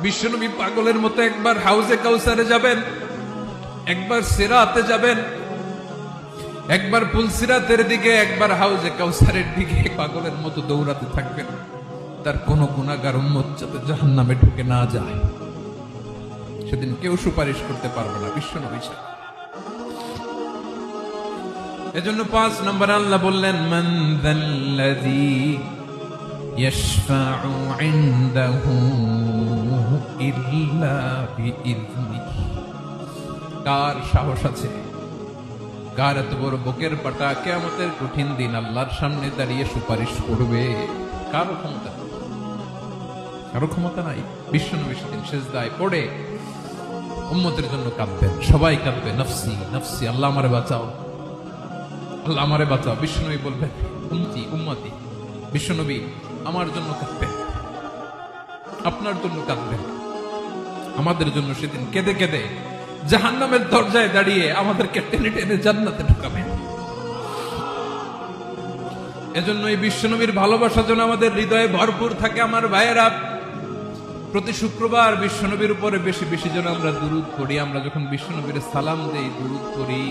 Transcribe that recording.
বিশ্বনবী পাগলের মতো একবার হাউজে কাউসারে যাবেন, একবার সিরাতে যাবেন, একবার পুলসিরাতের দিকে, একবার হাউজে কাউসারের দিকে পাগলের মতো দৌড়াতে থাকবেন। তার কোন গুনাহগার উম্মত যাতে জাহান্নামে ঢুকে না যায়, সেদিন কেউ সুপারিশ করতে পারবে না বিশ্বনবী ছাড়া। এজন্য 5 নম্বর আল্লাহ বললেন, মান যাল্লাযী ইয়াশফাউ ইনদাহু ইল্লা বিইযনিহি। কার সাহস আছে, কার এত বড় বুকের পাটা কিয়ামতের কঠিন দিন আল্লাহর সামনে দাঁড়িয়ে সুপারিশ করবে? কারো ক্ষমতা, কারো ক্ষমতা নাই। বিশ্বনবী সেদিন সিজদায় পড়ে উম্মতের জন্য কাঁদবেন, সবাই কাঁদবে, নফসি নফসি, আল্লাহ আমারে বাঁচাও, আল্লাহ আমারে বাঁচাও। বিশ্বনবী বলবেন, উম্মতি উম্মতি। বিশ্বনবী আমার জন্য কাঁদবেন, আপনার জন্য কাঁদবেন, আমাদের জন্য সেদিন কেঁদে কেঁদে জাহান্নামের দরজায় দাঁড়িয়ে আমাদেরকে টেনে টেনে জান্নাতে ঢুকাবেন। এজন্য এই বিশ্বনবীর ভালোবাসা যেন আমাদের হৃদয়ে ভরপুর থাকে। আমার ভাইয়েরা, প্রতি শুক্রবার বিশ্বনবীর উপরে বেশি বেশি যেন আমরা দুরূদ পড়ি। আমরা যখন বিশ্বনবীর সালাম দেই, দুরূদ পড়ি,